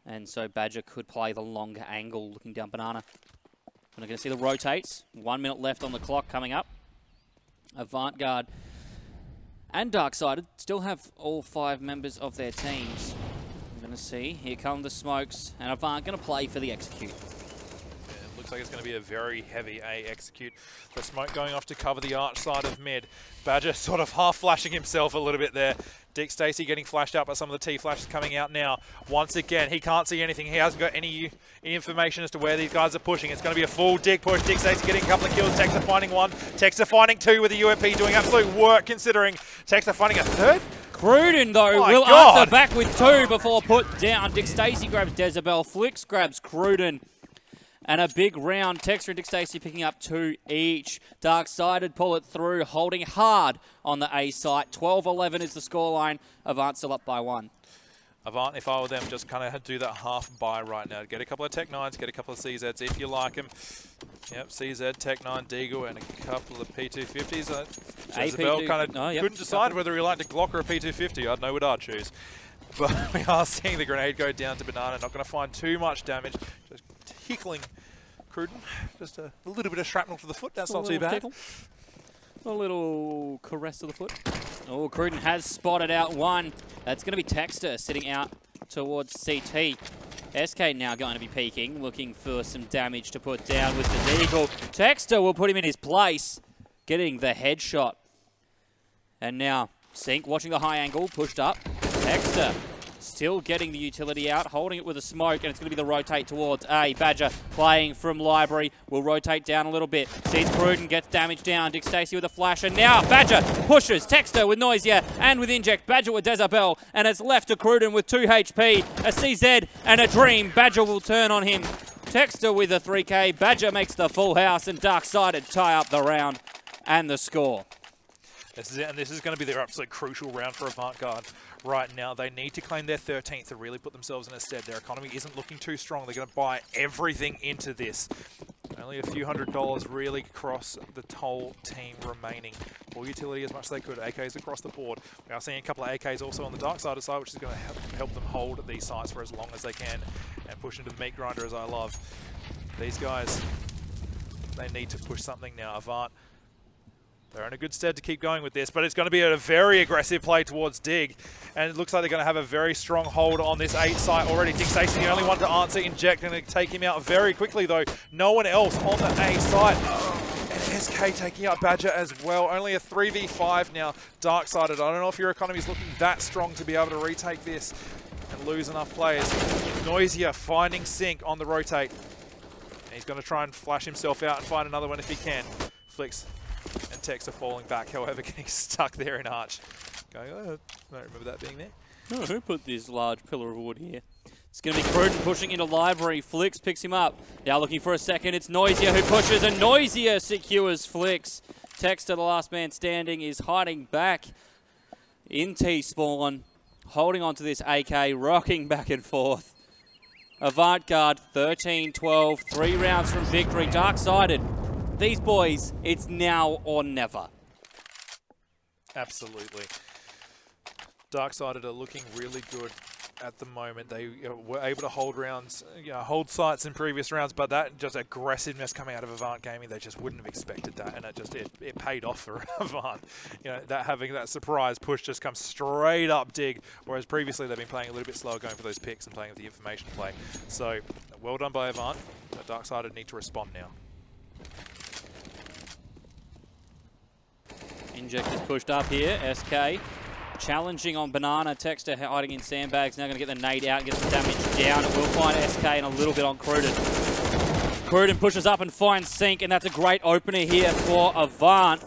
A: And so Badger could play the longer angle looking down Banana. We're going to see the rotates. 1 minute left on the clock coming up. Avant and DarkSided still have all 5 members of their teams. We're going to see. Here come the smokes. And Avant going to play for the execute.
B: Looks like it's going to be a very heavy A execute. The smoke going off to cover the arch side of mid. Badger sort of half flashing himself a little bit there. Dick Stacey getting flashed out by some of the T flashes coming out now. Once again, he can't see anything. He hasn't got any information as to where these guys are pushing. It's going to be a full Dick push. Dick Stacey getting a couple of kills. Texter finding 1. Texter finding 2 with the UMP doing absolute work considering. Texter finding a 3rd.
A: Cruden, though, will answer back with 2 before put down. Dick Stacey grabs Dezabel. Flix grabs Cruden. And a big round. Texter and Dick Stacey picking up 2 each. DarkSided pull it through, holding hard on the A site. 12-11 is the scoreline. Avant still up by 1.
B: Avant, if I were them, just kind of do that half buy right now. Get a couple of Tech 9s, get a couple of CZs if you like them. Yep, CZ, Tech 9, Deagle, and a couple of P250s. Jezebel kind of couldn't decide whether he liked a Glock or a P250. I'd know what I'd choose. But we are seeing the grenade go down to Banana. Not going to find too much damage. Just tickling Cruden. Just a little bit of shrapnel to the foot. That's not too bad.
A: Tickle. A little caress to the foot. Oh, Cruden has spotted out 1. That's going to be Texter sitting out towards CT. SK now going to be peeking, looking for some damage to put down with the Deagle. Texter will put him in his place, getting the headshot. And now Sync watching the high angle, pushed up. Texter still getting the utility out, holding it with a smoke, and it's going to be the rotate towards A. Badger playing from library, will rotate down a little bit. Sees Cruden, gets damage down. Dick Stacey with a flash, and now Badger pushes. Texter with Noisia and with Inject. Badger with Dezabel, and it's left to Cruden with 2 HP, a CZ and a Dream. Badger will turn on him. Texter with a 3K. Badger makes the full house, and DarkSided tie up the round and the score.
B: This is it, and this is going to be their absolute crucial round for Avant right now. They need to claim their 13th to really put themselves in a stead. Their economy isn't looking too strong. They're going to buy everything into this. Only a few $100 really across the whole team remaining. Full utility as much as they could. AKs across the board. We are seeing a couple of AKs also on the DarkSided side, which is going to help them hold these sites for as long as they can and push into the meat grinder, as I love. These guys, they need to push something now. Avant, they're in a good stead to keep going with this, but it's going to be a very aggressive play towards Dig, and it looks like they're going to have a very strong hold on this 8 site already. Dick Stacey, the only one to answer Inject, and take him out very quickly though. No one else on the A site. And SK taking out Badger as well. Only a 3v5 now. DarkSided, I don't know if your economy is looking that strong to be able to retake this and lose enough players. Noisia finding Sync on the rotate. And he's going to try and flash himself out and find another one if he can. Flicks. And Texter falling back, however, getting stuck there in Arch. Going, oh, I don't remember that being there.
A: No, who put this large pillar of wood here? It's going to be Cruden pushing into library. Flix picks him up. Now looking for a second. It's Noisia who pushes, and Noisia secures Flix. Texter, the last man standing, is hiding back in T-spawn, holding onto this AK, rocking back and forth. Avant 13-12, 3 rounds from victory. DarkSided. These boys, it's now or never.
B: Absolutely. DarkSided are looking really good at the moment. They were able to hold rounds, hold sites in previous rounds, but that just aggressiveness coming out of Avant Gaming, they just wouldn't have expected that, and it paid off for Avant. That having that surprise push just comes straight up Dig, whereas previously they've been playing a little bit slower, going for those picks and playing with the information play. So well done by Avant. But DarkSided need to respond now.
A: Inject is pushed up here. SK challenging on Banana. Texter hiding in sandbags. Now going to get the nade out and get some damage down. It will find SK and a little bit on Cruden. Cruden pushes up and finds Sync, and that's a great opener here for Avant.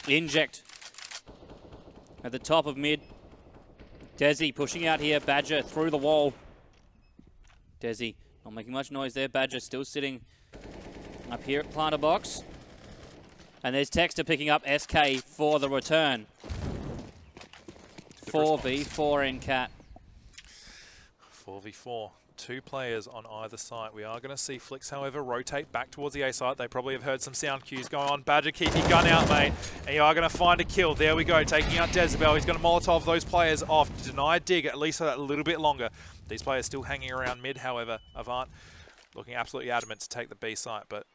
A: Inject at the top of mid. Desi pushing out here. Badger through the wall. Desi not making much noise there. Badger still sitting up here at Planter Box. And there's Texter picking up SK for the return. 4v4 in Cat.
B: 4v4. 2 players on either side. We are going to see Flicks, however, rotate back towards the A side. They probably have heard some sound cues going on. Badger, keep your gun out, mate. And you are going to find a kill. There we go, taking out Dezebel. He's going to Molotov those players off. Deny dig, at least for that little bit longer. These players still hanging around mid, however. Avant looking absolutely adamant to take the B site, but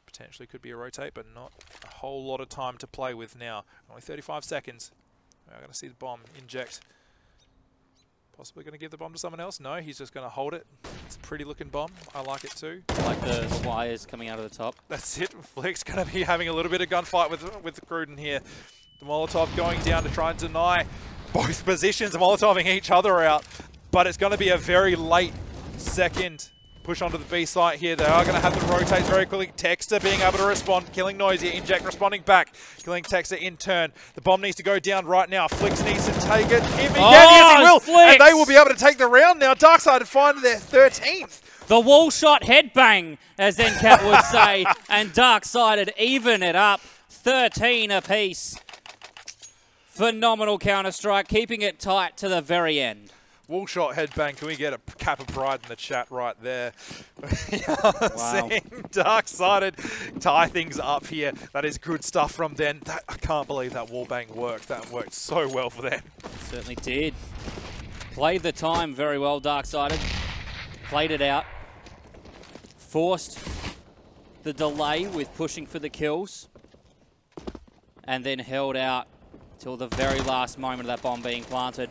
B: potentially could be a rotate, but not a whole lot of time to play with now. Only 35 seconds. We're going to see the bomb inject. Possibly going to give the bomb to someone else? No, he's just going to hold it. It's a pretty looking bomb. I like it too.
A: I like the wires coming out of the top.
B: That's it. Flick's going to be having a little bit of gunfight with the Cruden here. The Molotov going down to try and deny both positions, Molotoving each other out. But it's going to be a very late second push onto the B site here. They are going to have to rotate very quickly. Texter being able to respond, killing Noisy. Inject responding back, killing Texter in turn. The bomb needs to go down right now. Flicks needs to take it. If he can, yes he will. Flicks. And they will be able to take the round now. DarkSided find their 13th.
A: The wall shot headbang, as Zencat would say, and DarkSided even it up. 13 apiece. Phenomenal Counter-Strike, keeping it tight to the very end.
B: Wall shot headbang, can we get a cap of pride in the chat right there?
A: Wow.
B: Seeing DarkSided tie things up here. That is good stuff from them. I can't believe that wallbang worked. That worked so well for them.
A: Certainly did. Played the time very well, DarkSided. Played it out. Forced the delay with pushing for the kills. And then held out till the very last moment of that bomb being planted.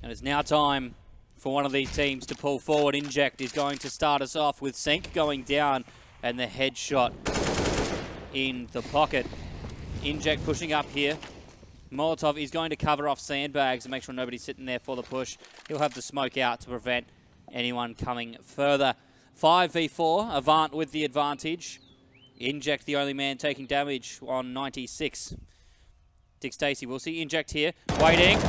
A: And it's now time for one of these teams to pull forward. Inject is going to start us off with Sync going down and the headshot in the pocket. Inject pushing up here. Molotov is going to cover off sandbags and make sure nobody's sitting there for the push. He'll have the smoke out to prevent anyone coming further. 5v4, Avant with the advantage. Inject the only man taking damage on 96. Dick Stacey, we'll see Inject here, waiting.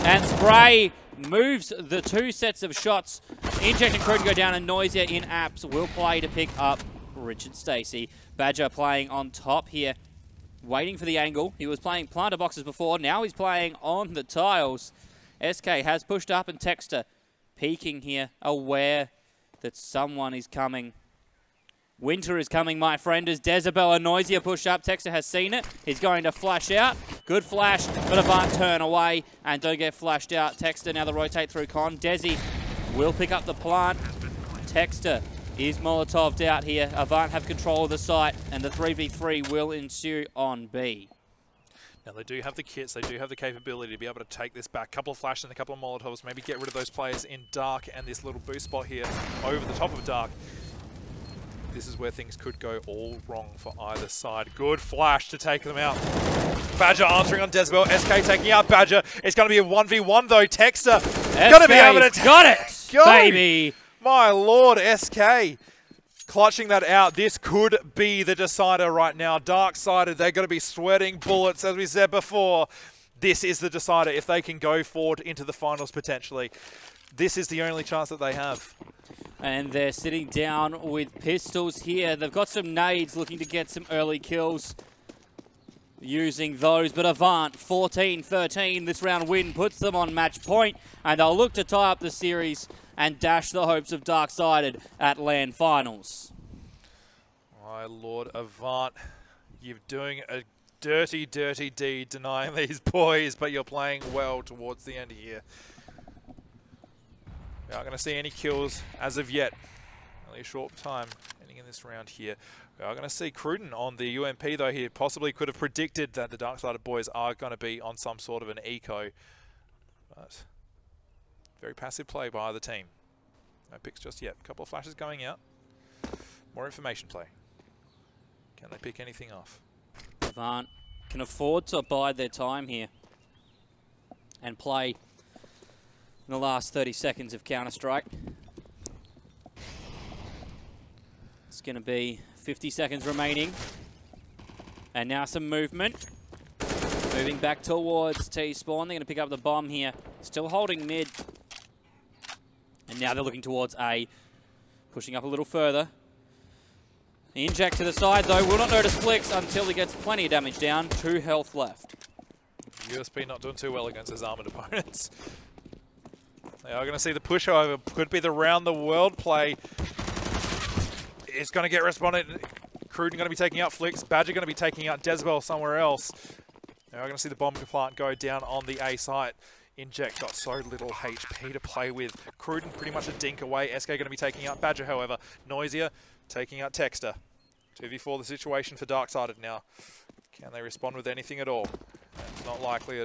A: And Spray moves the 2 sets of shots. Inject and Cruden go down, and Noisia in apps will play to pick up Richard Stacey. Badger playing on top here, waiting for the angle. He was playing planter boxes before, now he's playing on the tiles. SK has pushed up, and Texter peeking here, aware that someone is coming. Winter is coming, my friend, as Dezebel and Noisia push up. Texter has seen it. He's going to flash out. Good flash, but Avant turn away and don't get flashed out. Texter now the rotate through Con. Desi will pick up the plant. Texter is Molotoved out here. Avant have control of the site, and the 3v3 will ensue on B.
B: Now they do have the kits, they do have the capability to be able to take this back. Couple of flashes and a couple of Molotovs, maybe get rid of those players in Dark and this little boost spot here over the top of Dark. This is where things could go all wrong for either side. Good flash to take them out. Badger answering on Dezebel. SK taking out Badger. It's going to be a 1v1 though. Texter going to be able to
A: got it,
B: go.
A: Baby.
B: My lord, SK clutching that out. This could be the decider right now. DarkSided, they're going to be sweating bullets, as we said before. This is the decider if they can go forward into the finals potentially. This is the only chance that they have.
A: And they're sitting down with pistols here. They've got some nades looking to get some early kills using those. But Avant, 14-13, this round win puts them on match point. And they'll look to tie up the series and dash the hopes of DarkSided at LAN finals.
B: My lord, Avant, you're doing a dirty, dirty deed denying these boys, but you're playing well towards the end here. We're not going to see any kills as of yet. Only a short time ending in this round here. We are going to see Cruden on the UMP though here. Possibly could have predicted that the DarkSided boys are going to be on some sort of an eco. But Very passive play by the team. No picks just yet. A couple of flashes going out. More information play. Can they pick anything off?
A: Avant can afford to bide their time here and play in the last 30 seconds of Counter-Strike. It's going to be 50 seconds remaining. And now some movement. Moving back towards T-Spawn. They're going to pick up the bomb here. Still holding mid. And now they're looking towards A. Pushing up a little further. Inject to the side, though. Will not notice Flicks until he gets plenty of damage down. 2 health left.
B: USP not doing too well against his armored opponents. They are going to see the push, however. Could be the round-the-world play. It's going to get responded. Cruden going to be taking out Flicks. Badger going to be taking out Jezebel somewhere else. Now we're going to see the bomb plant go down on the A site. Inject got so little HP to play with. Cruden pretty much a dink away. SK going to be taking out Badger, however. Noisier taking out Texter. 2v4 the situation for DarkSided now. Can they respond with anything at all? It's not likely.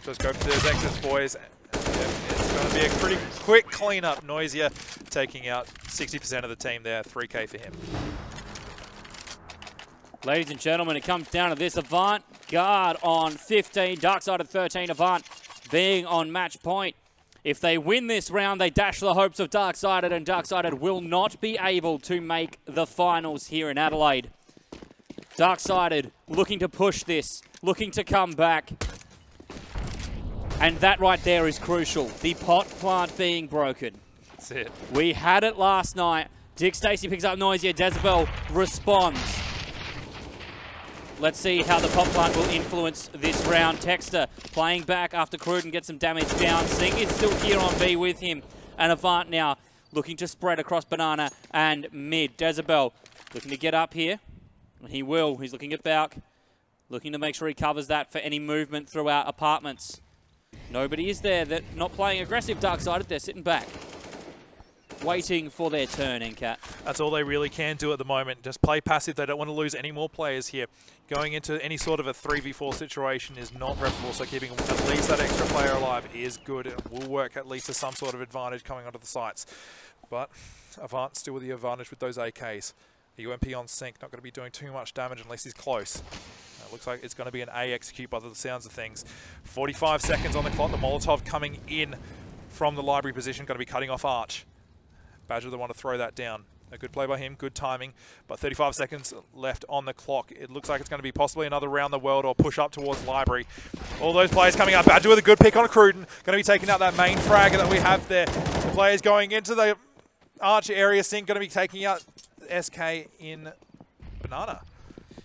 B: Just go for those exits, boys. It's going to be a pretty quick cleanup. Noisier taking out 60% of the team there. 3K for him.
A: Ladies and gentlemen, it comes down to this. Avant, Garde on 15, DarkSided 13, Avant being on match point. If they win this round, they dash the hopes of DarkSided, and DarkSided will not be able to make the finals here in Adelaide. DarkSided looking to push this, looking to come back. And that right there is crucial. The pot plant being broken.
B: That's it.
A: We had it last night. Dick Stacey picks up Noisier. Jezebel responds. Let's see how the pot plant will influence this round. Texter playing back after Cruden gets some damage down. Singh is still here on B with him. And Avant now looking to spread across Banana and mid. Jezebel looking to get up here. And he will. He's looking at Bauk. Looking to make sure he covers that for any movement throughout apartments. Nobody is there. They're not playing aggressive DarkSided. They're sitting back. Waiting for their turn, NCAT.
B: That's all they really can do at the moment. Just play passive. They don't want to lose any more players here. Going into any sort of a 3v4 situation is not preferable, so keeping at least that extra player alive is good. It will work at least to some sort of advantage coming onto the sites. But Avant still with the advantage with those AKs. The UMP on sync, not going to be doing too much damage unless he's close. It looks like it's going to be an A execute by the sounds of things. 45 seconds on the clock. The Molotov coming in from the library position, going to be cutting off Arch. Badger the one to throw that down. A good play by him, good timing, but 35 seconds left on the clock. It looks like it's going to be possibly another round the world or push up towards library. All those players coming out. Badger with a good pick on Cruden. Going to be taking out that main fragger that we have there. The players going into the Arch area sync, going to be taking out SK in Banana.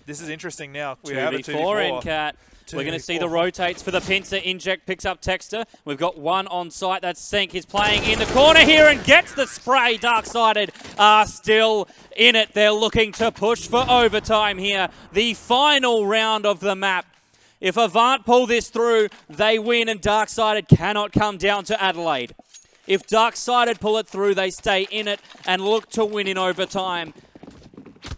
B: This is interesting now. We have a 2v4.
A: NCAT. We're going to see the rotates for the pincer. Inject picks up Texter. We've got one on site. That's Sink. He's playing in the corner here and gets the spray. DarkSided are still in it. They're looking to push for overtime here. The final round of the map. If Avant pull this through, they win, and DarkSided cannot come down to Adelaide. If DarkSided pull it through, they stay in it and look to win in overtime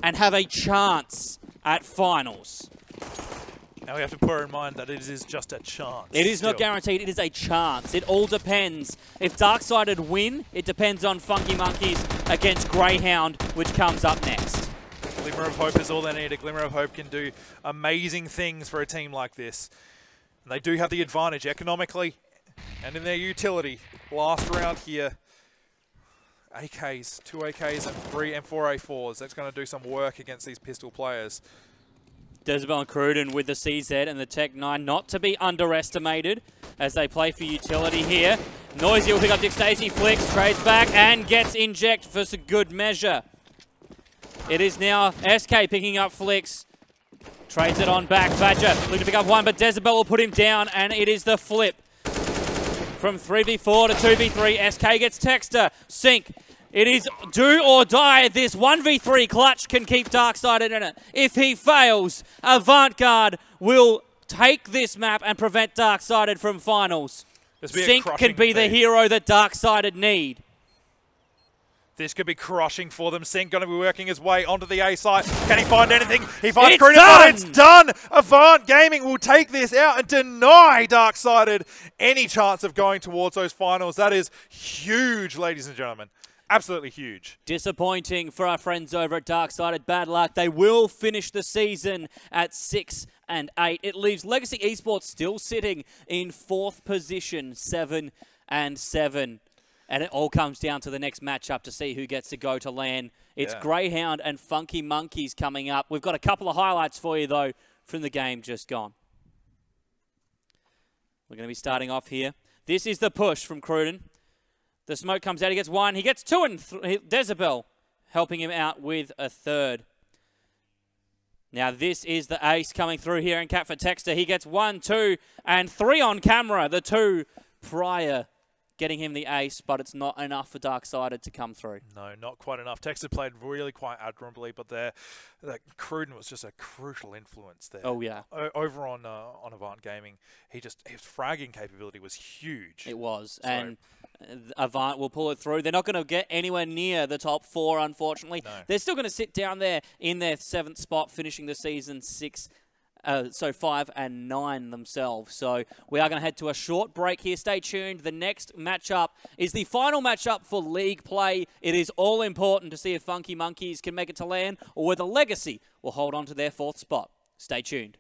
A: and have a chance at finals.
B: Now we have to bear in mind that it is just a chance.
A: It is not guaranteed, it is a chance. It all depends. If DarkSided win, it depends on Funky Monkeys against Greyhound, which comes up next.
B: A glimmer of hope is all they need. A glimmer of hope can do amazing things for a team like this. And they do have the advantage economically and in their utility. Last round here. AKs, 2 AKs and 3 and 4 A4s. That's going to do some work against these pistol players.
A: Jezebel and Cruden with the CZ and the Tech 9 not to be underestimated as they play for utility here. Noisy will pick up Dick Stacey, flicks, trades back and gets inject for some good measure. It is now SK picking up flicks. Trades it on back. Badger looking to pick up one, but Jezebel will put him down, and it is the flip. From 3v4 to 2v3, SK gets Texter. Sink. It is do or die. This 1v3 clutch can keep DarkSided in it. If he fails, Avant-Garde will take this map and prevent DarkSided from finals. Sink can be the hero that DarkSided need.
B: This could be crushing for them. Sync going to be working his way onto the A site. Can he find anything? He finds
A: It's
B: Cruden,
A: done!
B: but it's done! Avant Gaming will take this out and deny DarkSided any chance of going towards those finals. That is huge, ladies and gentlemen. Absolutely huge.
A: Disappointing for our friends over at DarkSided. Bad luck. They will finish the season at 6 and 8. It leaves Legacy Esports still sitting in 4th position, 7 and 7. And it all comes down to the next matchup to see who gets to go to LAN. It's Greyhound and Funky Monkeys coming up. We've got a couple of highlights for you, though, from the game just gone. We're going to be starting off here. This is the push from Cruden. The smoke comes out. He gets 1. He gets 2 and 3. Decibel helping him out with a 3rd. Now, this is the ace coming through here in Cat for Texter. He gets 1, 2, and 3 on camera. The 2 prior getting him the ace, but it's not enough for DarkSided to come through.
B: No, not quite enough. Texas played really quite admirably, but Cruden was just a crucial influence there.
A: Oh, yeah.
B: Over on Avant Gaming, his fragging capability was huge.
A: It was, so, and Avant will pull it through. They're not going to get anywhere near the top 4, unfortunately. No. They're still going to sit down there in their 7th spot, finishing the season 5 and 9 themselves. So we are going to head to a short break here. Stay tuned. The next matchup is the final matchup for league play. It is all important to see if Funky Monkeys can make it to LAN or whether Legacy will hold on to their 4th spot. Stay tuned.